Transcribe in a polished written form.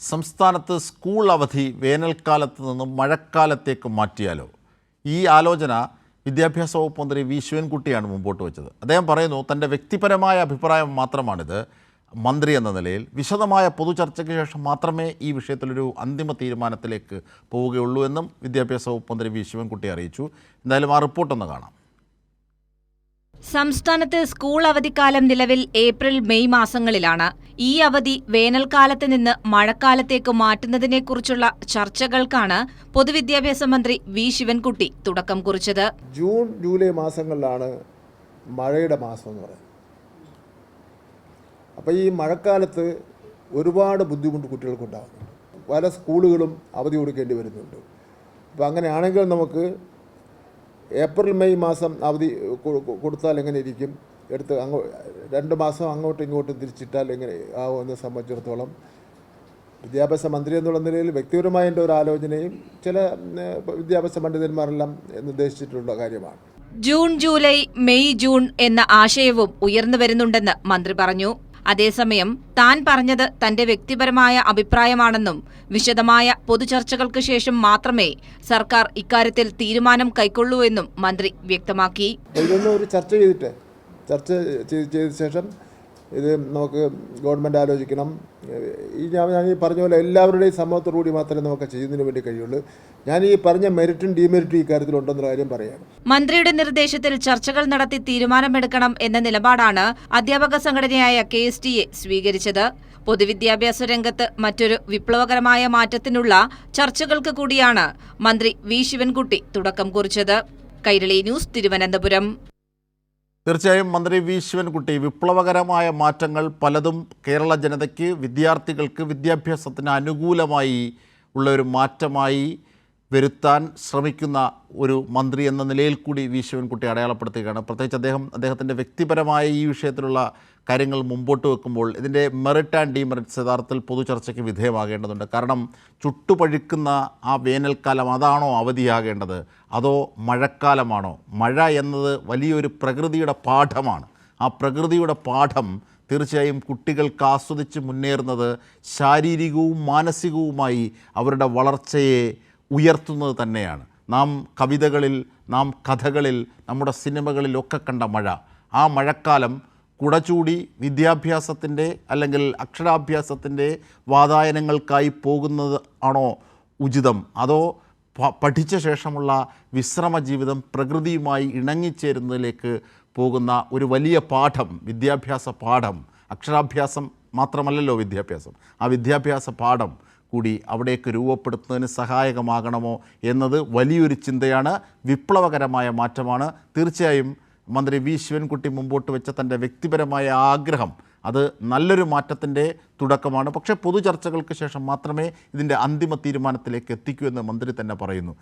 സംസ്ഥാനത്ത് സ്കൂൾ അവധി വേനൽക്കാലത്ത് നിന്നും മഴക്കാലത്തേക്ക് മാറ്റിയാലോ? ഈ ആലോചന വിദ്യാഭ്യാസ വകുപ്പ് മന്ത്രി വി ശിവൻകുട്ടിയാണ് മുമ്പോട്ട് വെച്ചത്. അദ്ദേഹം പറയുന്നു, തൻ്റെ വ്യക്തിപരമായ അഭിപ്രായം മാത്രമാണിത്. മന്ത്രി എന്ന നിലയിൽ വിശദമായ പൊതുചർച്ചയ്ക്ക് ശേഷം മാത്രമേ ഈ വിഷയത്തിലൊരു അന്തിമ തീരുമാനത്തിലേക്ക് പോവുകയുള്ളൂ എന്നും വിദ്യാഭ്യാസ വകുപ്പ് മന്ത്രി വി ശിവൻകുട്ടി അറിയിച്ചു. എന്തായാലും ആ റിപ്പോർട്ടൊന്ന് കാണാം. സംസ്ഥാനത്ത് സ്കൂൾ അവധിക്കാലം നിലവിൽ ഏപ്രിൽ മെയ് മാസങ്ങളിലാണ്. ഈ അവധി വേനൽക്കാലത്ത് നിന്ന് മഴക്കാലത്തേക്ക് മാറ്റുന്നതിനെക്കുറിച്ചുള്ള ചർച്ചകൾക്കാണ് പൊതുവിദ്യാഭ്യാസ മന്ത്രി വി ശിവൻകുട്ടി തുടക്കം കുറിച്ചത്. ജൂൺ ജൂലൈ മാസങ്ങളിലാണ് മഴയുടെ മാസം എന്ന് പറയുന്നത്. അപ്പോൾ ഈ മഴക്കാലത്ത് ഒരുപാട് ബുദ്ധിമുട്ട് കുട്ടികൾക്കുണ്ടാകുന്നുണ്ട്. പല സ്കൂളുകളും അവധി കൊടുക്കേണ്ടി വരുന്നുണ്ട്. അപ്പോൾ അങ്ങനെയാണെങ്കിൽ നമുക്ക് ഏപ്രിൽ മെയ് മാസം അവധി കൊടുത്താൽ എങ്ങനെ ഇരിക്കും, എടുത്ത് 2 മാസം അങ്ങോട്ടും ഇങ്ങോട്ടും തിരിച്ചിട്ടാൽ എങ്ങനെ ആവുമെന്ന് സംബന്ധിച്ചിടത്തോളം വിദ്യാഭ്യാസ മന്ത്രി എന്നുള്ള നിലയിൽ വ്യക്തിപരമായ എൻ്റെ ഒരു ആലോചനയും ചില വിദ്യാഭ്യാസ പണ്ഡിതന്മാരെല്ലാം നിർദ്ദേശിച്ചിട്ടുള്ള കാര്യമാണ്. ജൂൺ ജൂലൈ മെയ് ജൂൺ എന്ന ആശയവും ഉയർന്നു വരുന്നുണ്ടെന്ന് മന്ത്രി പറഞ്ഞു. അതേസമയം താൻ പറഞ്ഞത് തന്റെ വ്യക്തിപരമായ അഭിപ്രായമാണെന്നും വിശദമായ പൊതുചർച്ചകൾക്ക് ശേഷം മാത്രമേ സർക്കാർ ഇക്കാര്യത്തിൽ തീരുമാനം കൈക്കൊള്ളൂ എന്നും മന്ത്രി വ്യക്തമാക്കി. ഇതൊന്നും ഒരു ചർച്ച ചെയ്ത ശേഷം ഇത് നമുക്ക് ഗവൺമെൻറ് ആലോചിക്കണം. ഞാൻ ഈ പറഞ്ഞ പോലെ എല്ലാവരുടെയും സമ്മതത്തോടുകൂടി മാത്രമേ നമുക്ക് ചെയ്യുന്നതിന് വേണ്ടി കഴിയുള്ളൂ. ഞാൻ ഈ പറഞ്ഞ മെറിറ്റും ഡീമെറിറ്റും ഇക്കാര്യത്തിലുണ്ടെന്ന കാര്യം പറയാം. മന്ത്രിയുടെ നിർദ്ദേശത്തിൽ ചർച്ചകൾ നടത്തി തീരുമാനമെടുക്കണം എന്ന നിലപാടാണ് അധ്യാപക സംഘടനയായ KSTA സ്വീകരിച്ചത്. പൊതുവിദ്യാഭ്യാസ രംഗത്ത് മറ്റൊരു വിപ്ലവകരമായ മാറ്റത്തിനുള്ള ചർച്ചകൾക്ക് കൂടിയാണ് മന്ത്രി വി ശിവൻകുട്ടി തുടക്കം കുറിച്ചത്. കൈരളി ന്യൂസ്, തിരുവനന്തപുരം. തീർച്ചയായും മന്ത്രി വി ശിവൻകുട്ടി വിപ്ലവകരമായ മാറ്റങ്ങൾ പലതും കേരള ജനതയ്ക്ക്, വിദ്യാർത്ഥികൾക്ക് വിദ്യാഭ്യാസത്തിന് അനുകൂലമായി ഉള്ള ഒരു മാറ്റമായി വരുത്താൻ ശ്രമിക്കുന്ന ഒരു മന്ത്രി എന്ന നിലയിൽ കൂടി വി ശിവൻകുട്ടി അടയാളപ്പെടുത്തുകയാണ്. പ്രത്യേകിച്ച് അദ്ദേഹത്തിൻ്റെ വ്യക്തിപരമായ ഈ വിഷയത്തിലുള്ള കാര്യങ്ങൾ മുമ്പോട്ട് വെക്കുമ്പോൾ ഇതിൻ്റെ മെറിറ്റ് ആൻഡ് ഡീമെറിറ്റ്സ് യഥാർത്ഥത്തിൽ പൊതുചർച്ചയ്ക്ക് വിധേയമാകേണ്ടതുണ്ട്. കാരണം ചുട്ടുപഴുക്കുന്ന ആ വേനൽക്കാലം അതാണോ അവധിയാകേണ്ടത്, അതോ മഴക്കാലമാണോ? മഴ എന്നത് വലിയൊരു പ്രകൃതിയുടെ പാഠമാണ്. ആ പ്രകൃതിയുടെ പാഠം തീർച്ചയായും കുട്ടികൾക്ക് ആസ്വദിച്ച് മുന്നേറുന്നത് ശാരീരികവും മാനസികവുമായി അവരുടെ വളർച്ചയെ ഉയർത്തുന്നത് തന്നെയാണ്. നാം കവിതകളിൽ, നാം കഥകളിൽ, നമ്മുടെ സിനിമകളിലൊക്കെ കണ്ട മഴ, ആ മഴക്കാലം കുടചൂടി വിദ്യാഭ്യാസത്തിൻ്റെ അല്ലെങ്കിൽ അക്ഷരാഭ്യാസത്തിൻ്റെ വാതായനങ്ങൾക്കായി പോകുന്നത് ആണോ ഉചിതം, അതോ പഠിച്ച ശേഷമുള്ള വിശ്രമ ജീവിതം പ്രകൃതിയുമായി ഇണങ്ങിച്ചേരുന്നതിലേക്ക് പോകുന്ന ഒരു വലിയ പാഠം, വിദ്യാഭ്യാസ പാഠം, അക്ഷരാഭ്യാസം മാത്രമല്ലല്ലോ വിദ്യാഭ്യാസം, ആ വിദ്യാഭ്യാസ പാഠം കൂടി അവിടേക്ക് രൂപപ്പെടുത്തുന്നതിന് സഹായകമാകണമോ എന്നത് വലിയൊരു ചിന്തയാണ്, വിപ്ലവകരമായ മാറ്റമാണ്. തീർച്ചയായും മന്ത്രി വി ശിവൻകുട്ടി മുമ്പോട്ട് വെച്ച തൻ്റെ വ്യക്തിപരമായ ആഗ്രഹം അത് നല്ലൊരു മാറ്റത്തിൻ്റെ തുടക്കമാണ്. പക്ഷേ പൊതുചർച്ചകൾക്ക് ശേഷം മാത്രമേ ഇതിൻ്റെ അന്തിമ തീരുമാനത്തിലേക്ക് എത്തിക്കൂ എന്ന് മന്ത്രി തന്നെ പറയുന്നു.